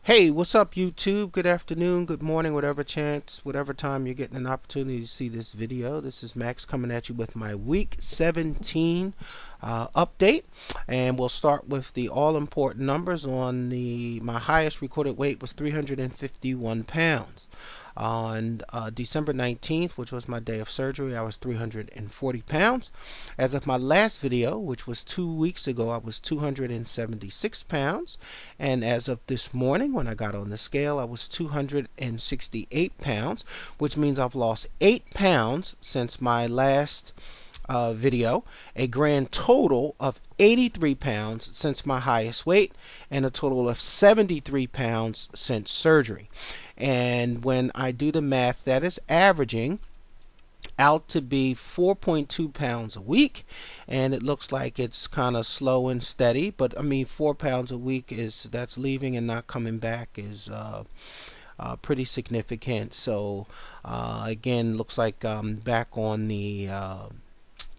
Hey, what's up, YouTube? Good afternoon, good morning, whatever chance, whatever time you're getting an opportunity to see this video. This is Max coming at you with my week 17 update, and we'll start with the all-important numbers. My highest recorded weight was 351 pounds. On December 19th, which was my day of surgery, I was 340 pounds. As of my last video, which was 2 weeks ago, I was 276 pounds. And as of this morning, when I got on the scale, I was 268 pounds, which means I've lost 8 pounds since my last video, a grand total of 83 pounds since my highest weight, and a total of 73 pounds since surgery. And when I do the math, that is averaging out to be 4.2 pounds a week, and it looks like it's kind of slow and steady, but I mean 4 pounds a week that's leaving and not coming back is pretty significant. So again, looks like I'm back on the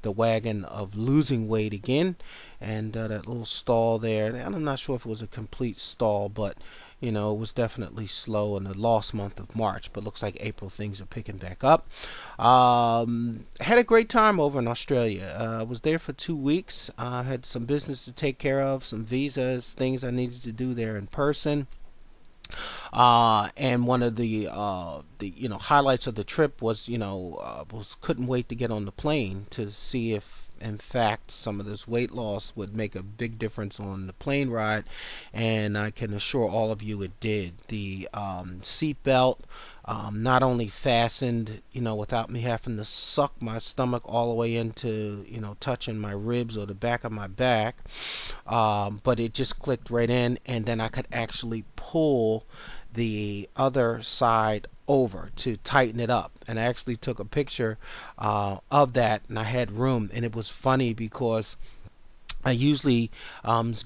wagon of losing weight again, and that little stall there, and I'm not sure if it was a complete stall, but it was definitely slow in the lost month of March, but looks like April things are picking back up. Had a great time over in Australia. I was there for 2 weeks. Had some business to take care of, some visas, things I needed to do there in person. And one of the highlights of the trip was couldn't wait to get on the plane to see if in fact some of this weight loss would make a big difference on the plane ride, and I can assure all of you it did. The seat belt not only fastened without me having to suck my stomach all the way into touching my ribs or the back of my back, but it just clicked right in, and then I could actually pull the other side over to tighten it up, and I actually took a picture of that, and I had room. And it was funny because I usually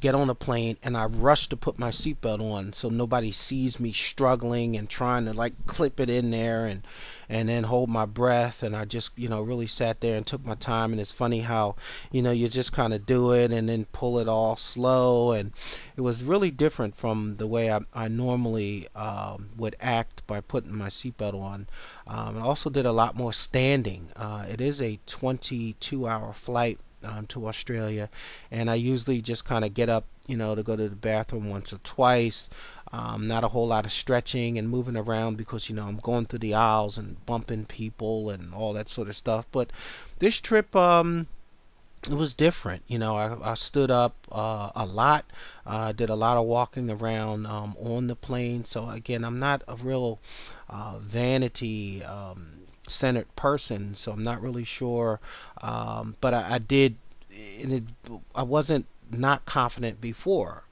get on a plane and I rush to put my seatbelt on so nobody sees me struggling and trying to like clip it in there and then hold my breath. And I just really sat there and took my time. And it's funny how you just kind of do it and then pull it all slow, and it was really different from the way I normally would act by putting my seatbelt on. I also did a lot more standing. It is a 22-hour flight to Australia, and I usually just kind of get up to go to the bathroom once or twice. Not a whole lot of stretching and moving around because I'm going through the aisles and bumping people and all that sort of stuff. But this trip, it was different. I stood up a lot, did a lot of walking around on the plane. So again, I'm not a real vanity centered person, so I'm not really sure, but I did, and I wasn't not confident before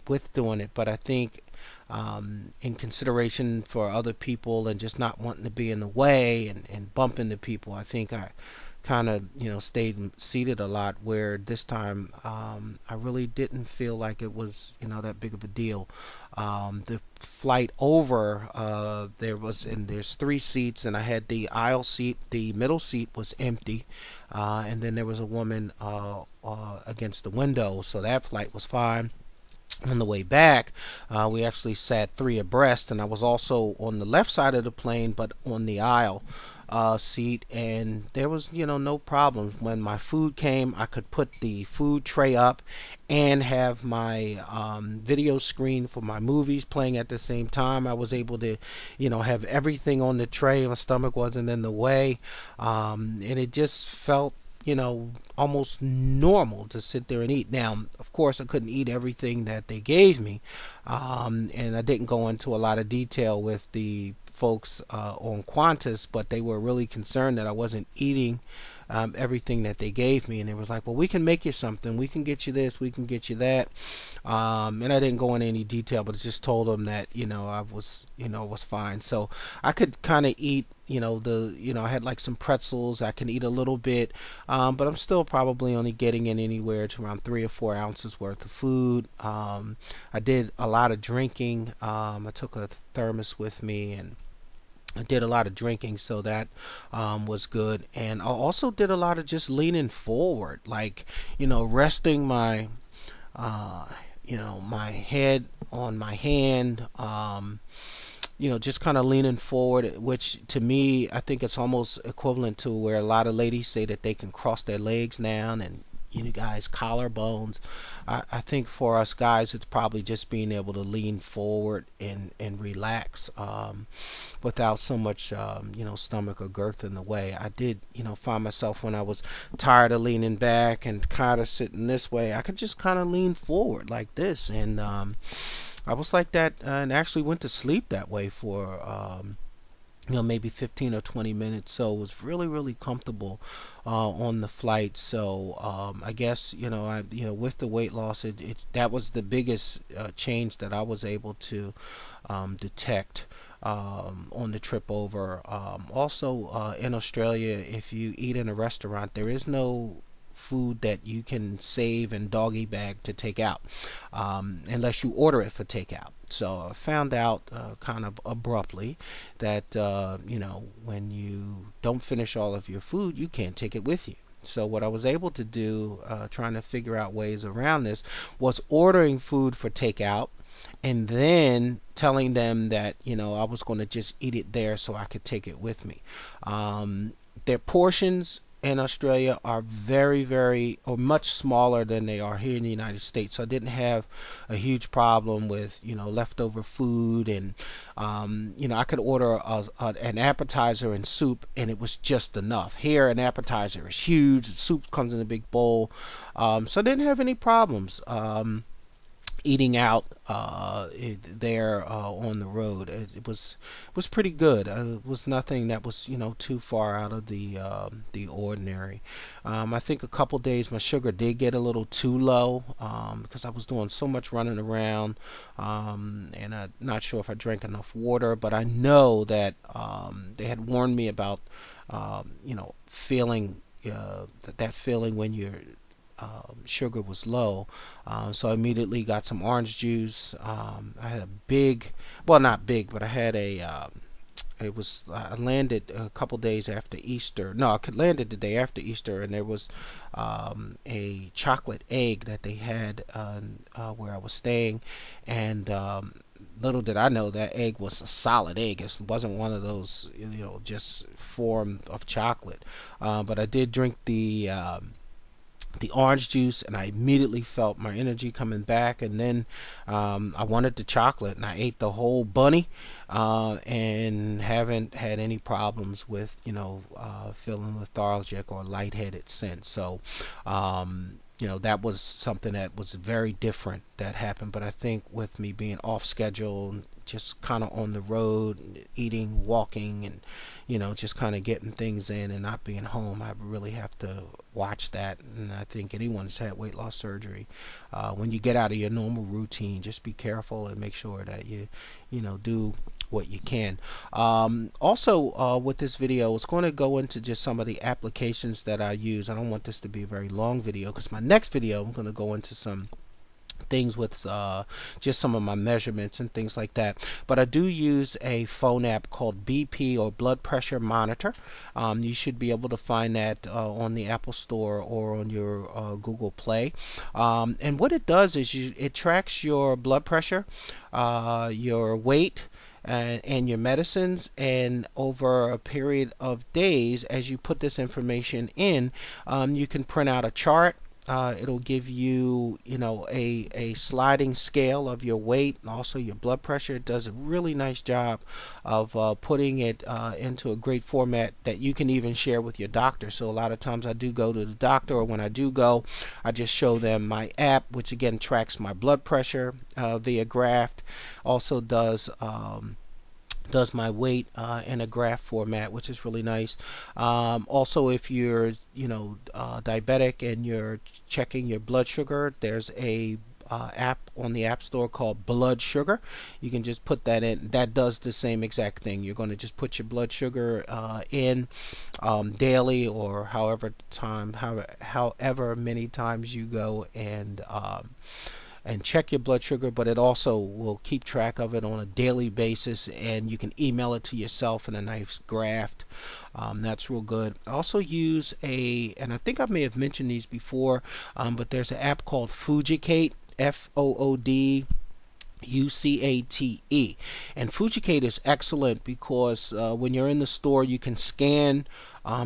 with doing it, but I think in consideration for other people and just not wanting to be in the way and bump into people, I think I kind of stayed seated a lot, where this time I really didn't feel like it was that big of a deal. The flight over, there's 3 seats, and I had the aisle seat. The middle seat was empty, and then there was a woman against the window, so that flight was fine. On the way back, we actually sat 3 abreast, and I was also on the left side of the plane, but on the aisle seat, and there was no problem. When my food came, I could put the food tray up and have my video screen for my movies playing at the same time. I was able to have everything on the tray. My stomach wasn't in the way, and it just felt almost normal to sit there and eat. Now, of course, I couldn't eat everything that they gave me, and I didn't go into a lot of detail with the folks on Qantas, but they were really concerned that I wasn't eating everything that they gave me, and they was like, well, we can make you something, we can get you this, we can get you that, and I didn't go into any detail, but I just told them that I was fine. So I could kind of eat I had like some pretzels. I can eat a little bit, but I'm still probably only getting in anywhere to around 3 or 4 ounces worth of food. I did a lot of drinking. I took a thermos with me, and I did a lot of drinking, so that was good. And I also did a lot of just leaning forward, like resting my my head on my hand. Just kind of leaning forward, which to me, I think it's almost equivalent to where a lot of ladies say that they can cross their legs now and guys collarbones. I think for us guys, it's probably just being able to lean forward and relax, without so much stomach or girth in the way. I did find myself when I was tired of leaning back and kind of sitting this way, I could just kind of lean forward like this, and I was like that, and actually went to sleep that way for maybe 15 or 20 minutes. So it was really, really comfortable on the flight. So I guess with the weight loss, that was the biggest change that I was able to detect on the trip over. Also, in Australia, if you eat in a restaurant, there is no food that you can save and doggy bag to take out, unless you order it for takeout. So I found out kind of abruptly that when you don't finish all of your food, you can't take it with you. So what I was able to do, trying to figure out ways around this, was ordering food for takeout and then telling them that I was going to just eat it there so I could take it with me. Their portions in Australia are very, very, or much smaller than they are here in the United States. So I didn't have a huge problem with leftover food, and I could order an appetizer and soup, and it was just enough. Here, an appetizer is huge. The soup comes in a big bowl, so I didn't have any problems eating out there on the road. It was pretty good. It was nothing that was too far out of the ordinary. I think a couple days my sugar did get a little too low, because I was doing so much running around, and I'm not sure if I drank enough water. But I know that they had warned me about feeling that feeling when you're sugar was low. So I immediately got some orange juice. I had a big, well, not big, but I had I landed a couple days after Easter. No, I landed the day after Easter, and there was a chocolate egg that they had where I was staying, and little did I know that egg was a solid egg. It wasn't one of those, just form of chocolate. But I did drink the orange juice, and I immediately felt my energy coming back. And then I wanted the chocolate, and I ate the whole bunny, and haven't had any problems with feeling lethargic or lightheaded since. So that was something that was very different that happened. But I think with me being off schedule, just kind of on the road, eating, walking, and just kind of getting things in and not being home, I really have to watch that. And I think anyone who's had weight loss surgery, when you get out of your normal routine, just be careful and make sure that you do what you can. Also, with this video, it's going to go into just some of the applications that I use. I don't want this to be a very long video, because my next video I'm going to go into some things with just some of my measurements and things like that. But I do use a phone app called BP, or Blood Pressure Monitor. You should be able to find that on the Apple Store or on your Google Play. And what it does is it tracks your blood pressure, your weight, and your medicines, and over a period of days, as you put this information in, you can print out a chart. It'll give you, a sliding scale of your weight and also your blood pressure. It does a really nice job of putting it into a great format that you can even share with your doctor. So a lot of times I do go to the doctor, or when I do go, I just show them my app, which again tracks my blood pressure via graph. Also does my weight in a graph format, which is really nice. Also, if you're diabetic and you're checking your blood sugar, there's a app on the App Store called Blood Sugar. You can just put that in. That does the same exact thing. You're going to just put your blood sugar in daily, or however many times you go and check your blood sugar. But it also will keep track of it on a daily basis, and you can email it to yourself in a nice graph. That's real good. I also use and I think I may have mentioned these before, but there's an app called Fujicate, FOOD UCATE. And Fujicate is excellent because when you're in the store, you can scan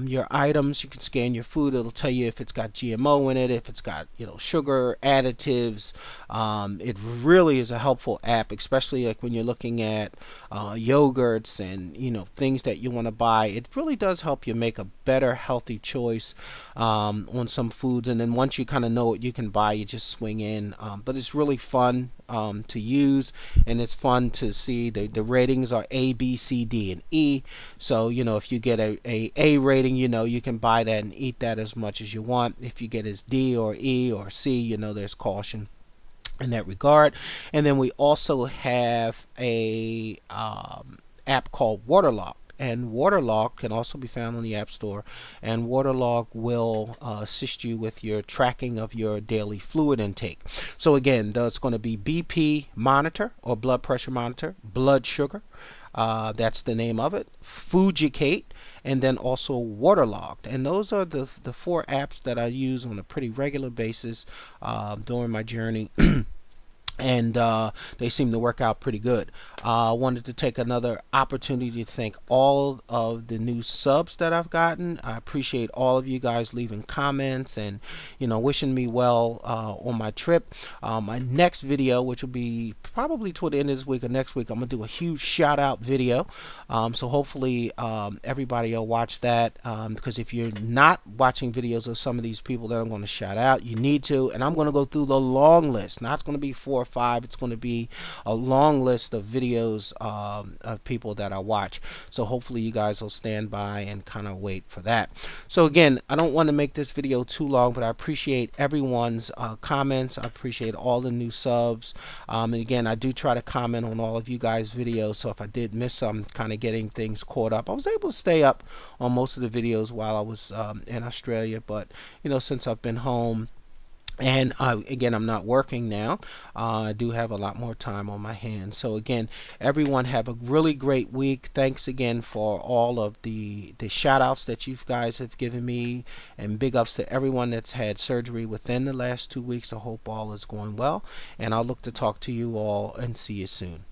your items. You can scan your food. It'll tell you if it's got GMO in it, if it's got sugar additives. It really is a helpful app, especially like when you're looking at yogurts and things that you want to buy. It really does help you make a better healthy choice on some foods. And then once you kind of know what you can buy, you just swing in. But it's really fun to use, and it's fun to see. The ratings are A, B, C, D, and E. So if you get a rating, you can buy that and eat that as much as you want. If you get as D or E or C, there's caution in that regard. And then we also have a app called Waterlock. And Waterlock can also be found on the App Store. And Waterlock will assist you with your tracking of your daily fluid intake. So again, that's going to be BP monitor or blood pressure monitor, blood sugar. That's the name of it. Fujicate, and then also Waterlogged. And those are the four apps that I use on a pretty regular basis during my journey. And they seem to work out pretty good. I wanted to take another opportunity to thank all of the new subs that I've gotten. I appreciate all of you guys leaving comments and wishing me well on my trip. My next video, which will be probably toward the end of this week or next week, I'm gonna do a huge shout out video. So hopefully everybody will watch that, because if you're not watching videos of some of these people that I'm going to shout out, you need to. And I'm going to go through the long list. Not going to be 4 or 5. It's going to be a long list of videos of people that I watch. So hopefully you guys will stand by and kind of wait for that. So again, I don't want to make this video too long, but I appreciate everyone's comments. I appreciate all the new subs. And again, I do try to comment on all of you guys' videos. So if I did miss some, kind of getting things caught up, I was able to stay up on most of the videos while I was in Australia. But since I've been home, and again, I'm not working now, I do have a lot more time on my hands. So again, everyone have a really great week. Thanks again for all of the shout outs that you guys have given me, and big ups to everyone that's had surgery within the last 2 weeks. I hope all is going well, and I'll look to talk to you all and see you soon.